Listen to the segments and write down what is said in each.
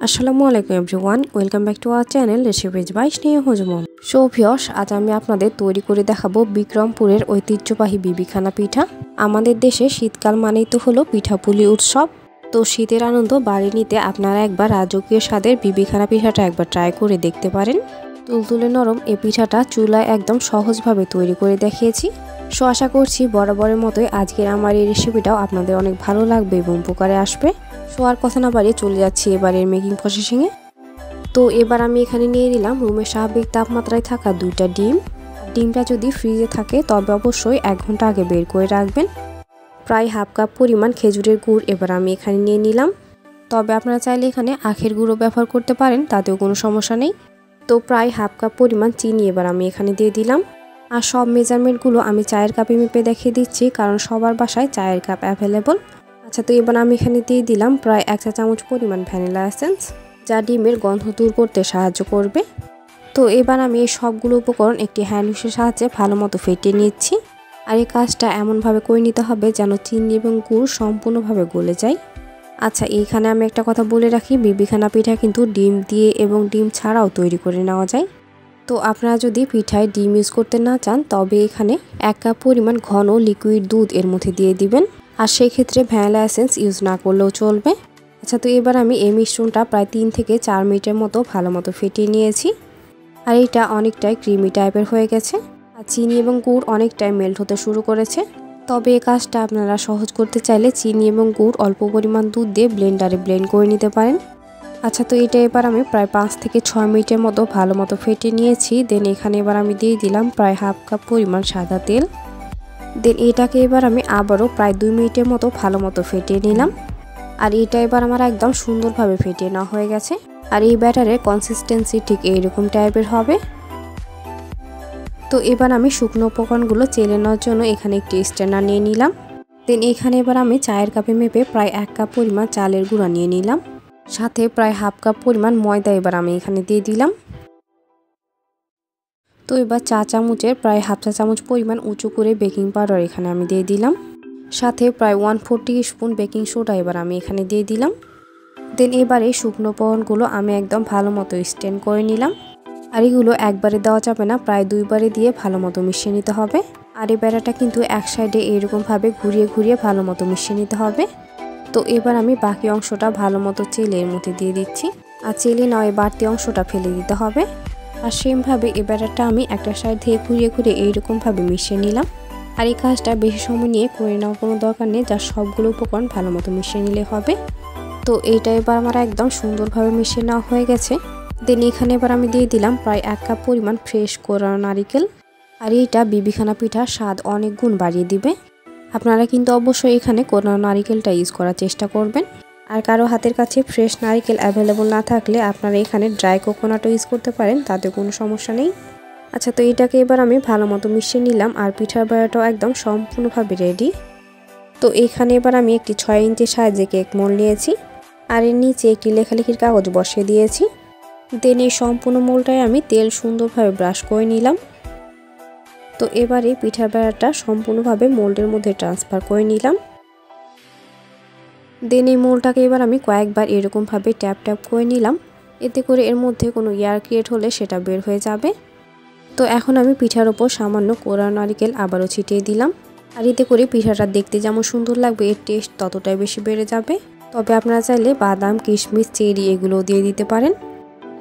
আসসালামু আলাইকুম everyone, welcome back to our channel recipes by Sneha Hujum. So viewers, আজ আমি আপনাদের তৈরি করে দেখাবো বিক্রমপুরের ঐতিহ্যবাহী বিবিখানা পিঠা। আমাদের দেশে শীতকাল মানেই তো হলো পিঠাপুলি উৎসব। তো শীতের আনন্দ বাড়ি নিতে আপনারা একবার রাজকীয় স্বাদের বিবিখানা পিঠাটা একবার ট্রাই করে দেখতে পারেন। তুলতুলে নরম এই পিঠাটা চুলায় একদম সহজভাবে তৈরি করে দেখিয়েছি। সো আশা করছি বরাবরের মতোই আজকের আমার এই রেসিপিটাও আপনাদের অনেক ভালো লাগবে এবং উপকারে আসবে। সো আর কথা না বাড়িয়ে চলে যাচ্ছি এবারের মেকিং প্রসেসিংয়ে। তো এবার আমি এখানে নিয়ে নিলাম রুমের স্বাভাবিক তাপমাত্রায় থাকা 2টা ডিম। ডিমটা যদি ফ্রিজে থাকে তবে অবশ্যই 1 ঘন্টা আগে বের করে রাখবেন। প্রায় হাফ কাপ পরিমাণ খেজুরের গুড় এবার আমি এখানে নিয়ে নিলাম। তবে আপনারা চাইলে এখানে আখের গুঁড়ো ব্যবহার করতে পারেন, তাতেও কোনো সমস্যা নেই। তো প্রায় হাফ কাপ পরিমাণ চিনি এবার আমি এখানে দিয়ে দিলাম। আর সব মেজারমেন্টগুলো আমি চায়ের কাপে মেপে দেখিয়ে দিচ্ছি, কারণ সবার বাসায় চায়ের কাপ অ্যাভেলেবল। আচ্ছা, তো এবার আমি এখানে দিয়ে দিলাম প্রায় 1 চা চামচ পরিমাণ ভ্যানিলা এসেন্স, যা ডিমের গন্ধ দূর করতে সাহায্য করবে। তো এবার আমি এই সবগুলো উপকরণ একটি হ্যান্ড উইশের সাহায্যে ভালো মতো ফেটিয়ে নিচ্ছি। আর এই কাজটা এমনভাবে করে নিতে হবে যেন চিনি এবং গুড় সম্পূর্ণভাবে গলে যায়। আচ্ছা, এইখানে আমি একটা কথা বলে রাখি, বিবিখানা পিঠা কিন্তু ডিম দিয়ে এবং ডিম ছাড়াও তৈরি করে নেওয়া যায়। তো আপনারা যদি পিঠায় ডিম ইউজ করতে না চান তবে এখানে 1 কাপ পরিমাণ ঘন লিকুইড দুধ এর মধ্যে দিয়ে দিবেন। আর সেই ক্ষেত্রে ভ্যানিলা এসেন্স ইউজ না করলেও চলবে। আচ্ছা, তো এবার আমি এই মিশ্রণটা প্রায় 3 থেকে 4 মিনিটের মতো ভালো মতো ফেটিয়ে নিয়েছি। আর এটা অনেকটাই ক্রিমি টাইপের হয়ে গেছে। আর চিনি এবং গুড় অনেকটাই মেল্ট হতে শুরু করেছে। তবে এই কাজটা আপনারা সহজ করতে চাইলে চিনি এবং গুড় অল্প পরিমাণ দুধ দিয়ে ব্লেন্ডারে ব্লেন্ড করে নিতে পারেন। আচ্ছা, তো এটা এবার আমি প্রায় 5 থেকে 6 মিনিটের মতো ভালো মতো ফেটিয়ে নিয়েছি। দেন এখানে এবার আমি দিয়ে দিলাম প্রায় হাফ কাপ পরিমাণ সাদা তেল। দেন এটাকে এবার আমি আবারও প্রায় 2 মিনিটের মতো ভালো মতো ফেটিয়ে নিলাম। আর এটা এবার আমার একদম সুন্দরভাবে ফেটিয়ে নেওয়া হয়ে গেছে। আর এই ব্যাটারের কনসিস্টেন্সি ঠিক এইরকম টাইপের হবে। তো এবার আমি শুকনো উপকরণগুলো চেলে নেওয়ার জন্য এখানে একটি স্ট্যান্ডার নিয়ে নিলাম। দেন এখানে এবার আমি চায়ের কাপে মেপে প্রায় 1 কাপ পরিমাণ চালের গুঁড়া নিয়ে নিলাম। সাথে প্রায় হাফ কাপ পরিমাণ ময়দা এবার আমি এখানে দিয়ে দিলাম। তো এবার চা চামচের প্রায় হাফ চা চামচ পরিমাণ উঁচু করে বেকিং পাউডার এখানে আমি দিয়ে দিলাম। সাথে প্রায় 1/4 টিস্পুন বেকিং সোডা এবার আমি এখানে দিয়ে দিলাম। দেন এবারে শুকনো উপকরণগুলো আমি একদম ভালো মতো স্ট্রেন করে নিলাম। আর এগুলো একবারে দেওয়া যাবে না, প্রায় 2 বারে দিয়ে ভালো মতো মিশিয়ে নিতে হবে। আর এই ব্যাটারটা কিন্তু এক সাইডে এরকমভাবে ঘুরিয়ে ঘুরিয়ে ভালো মতো মিশিয়ে নিতে হবে। তো এবার আমি বাকি অংশটা ভালো মতো চেলের মধ্যে দিয়ে দিচ্ছি। আর চেলে নয় বাড়তি অংশটা ফেলে দিতে হবে। আর সেমভাবে এই ব্যাটারটা আমি একটা সাইড থেকে ঘুরিয়ে ঘুরিয়ে এইরকমভাবে মিশিয়ে নিলাম। আর এই কাজটা বেশি সময় নিয়ে করে নেওয়ার কোনো দরকার নেই, যা সবগুলো উপকরণ ভালো মতো মিশিয়ে নিলে হবে। তো এইটা এবার আমার একদম সুন্দরভাবে মিশিয়ে নেওয়া হয়ে গেছে। দেন এখানে এবার আমি দিয়ে দিলাম প্রায় 1 কাপ পরিমাণ ফ্রেশ কোরানো নারিকেল। আর এইটা বিবিখানা পিঠার স্বাদ অনেক গুণ বাড়িয়ে দিবে। আপনারা কিন্তু অবশ্যই এখানে কোরানো নারিকেলটা ইউজ করার চেষ্টা করবেন। আর কারো হাতের কাছে ফ্রেশ নারিকেল অ্যাভেলেবল না থাকলে আপনারা এখানে ড্রাই কোকোনাটও ইউজ করতে পারেন, তাতে কোনো সমস্যা নেই। আচ্ছা, তো এটাকে এবার আমি ভালো মতো মিশিয়ে নিলাম। আর পিঠার ব্যাটারটাও একদম সম্পূর্ণভাবে রেডি। তো এখানে এবার আমি একটি 6 ইঞ্চি সাইজে কেক মোল্ড নিয়েছি। আর এর নিচে একটি লেখালেখির কাগজ বসিয়ে দিয়েছি। দেন এই সম্পূর্ণ মোল্ডটায় আমি তেল সুন্দরভাবে ব্রাশ করে নিলাম। তো এবারে পিঠার ব্যাটারটা সম্পূর্ণভাবে মোল্ডের মধ্যে ট্রান্সফার করে নিলাম। দেন এই মোল্ডটাকে এবার আমি কয়েকবার এরকমভাবে ট্যাপ ট্যাপ করে নিলাম। এতে করে এর মধ্যে কোনো এয়ার ক্রিয়েট হলে সেটা বের হয়ে যাবে। তো এখন আমি পিঠার ওপর সামান্য কোরানো নারিকেল আবারও ছিটিয়ে দিলাম। আর এতে করে পিঠাটা দেখতে যেমন সুন্দর লাগবে, এর টেস্ট ততটাই বেশি বেড়ে যাবে। তবে আপনারা চাইলে বাদাম, কিশমিশ, চেরি এগুলোও দিয়ে দিতে পারেন।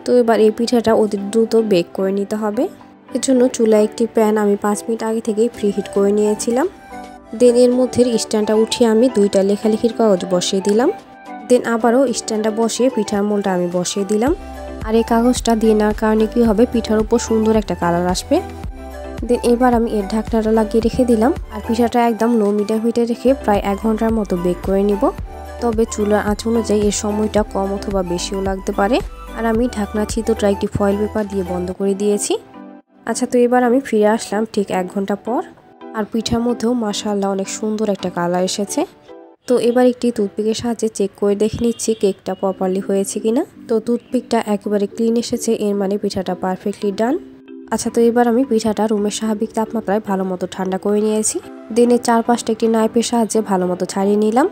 তো এবার এই পিঠাটা অতি দ্রুত বেক করে নিতে হবে। এর জন্য চুলায় একটি প্যান আমি 5 মিনিট আগে থেকেই প্রিহিট করে নিয়েছিলাম। দেন এর মধ্যে স্ট্যান্ডটা উঠিয়ে আমি 2টা লেখালেখির কাগজ বসিয়ে দিলাম। দেন আবারও স্ট্যান্ডটা বসিয়ে পিঠার মোলটা আমি বসিয়ে দিলাম। আর এই কাগজটা দিয়ে নেওয়ার কারণে কি হবে, পিঠার উপর সুন্দর একটা কালার আসবে। দেন এবার আমি এর ঢাকনাটা লাগিয়ে রেখে দিলাম। আর পিঠাটা একদম লো মিডিয়াম হিটে রেখে প্রায় 1 ঘন্টার মতো বেক করে নিব। তবে চুলার আঁচ অনুযায়ী এর সময়টা কম অথবা বেশিও লাগতে পারে। আর আমি ঢাকনা ছিদ্রটা একটি ফয়েল পেপার দিয়ে বন্ধ করে দিয়েছি। আচ্ছা, তো এবার আমি ফিরে আসলাম ঠিক 1 ঘন্টা পর। আর পিঠার মধ্যেও মাশাআল্লাহ অনেক সুন্দর একটা কালার এসেছে। তো এবার একটি টুথপিকের সাহায্যে চেক করে দেখে নিচ্ছি কেকটা প্রপারলি হয়েছে কিনা। তো টুথপিকটা একেবারে ক্লিন এসেছে, এর মানে পিঠাটা পারফেক্টলি ডান। আচ্ছা, তো এবার আমি পিঠাটা রুমের স্বাভাবিক তাপমাত্রায় ভালো মতো ঠান্ডা করে নিয়েছি। দিনের চারপাশটা একটি নাইফের সাহায্যে ভালো মতো ছাড়িয়ে নিলাম।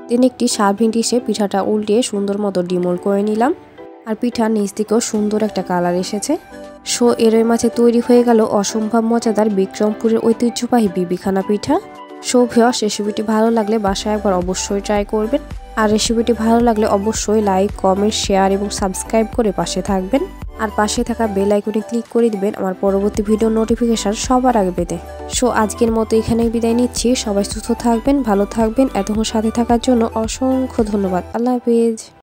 দেন একটি সার্ভিং ডিশে পিঠাটা উল্টিয়ে সুন্দর মতো ডিমোল্ড করে নিলাম। আর পিঠার নিচ থেকেও সুন্দর একটা কালার এসেছে। সো এরই মাঝে তৈরি হয়ে গেল অসম্ভব মজাদার বিক্রমপুরের ঐতিহ্যবাহী বিবিখানা পিঠা। সো ভিউয়ার্স, রেসিপিটি ভালো লাগলে বাসায় একবার অবশ্যই ট্রাই করবেন। আর রেসিপিটি ভালো লাগলে অবশ্যই লাইক, কমেন্ট, শেয়ার এবং সাবস্ক্রাইব করে পাশে থাকবেন। আর পাশে থাকা বেল আইকনে ক্লিক করে দিবেন আমার পরবর্তী ভিডিও নোটিফিকেশন সবার আগে পেতে। সো আজকের মতো এখানেই বিদায় নিচ্ছি। সবাই সুস্থ থাকবেন, ভালো থাকবেন। এতক্ষণ সাথে থাকার জন্য অসংখ্য ধন্যবাদ। আল্লাহ হাফেজ।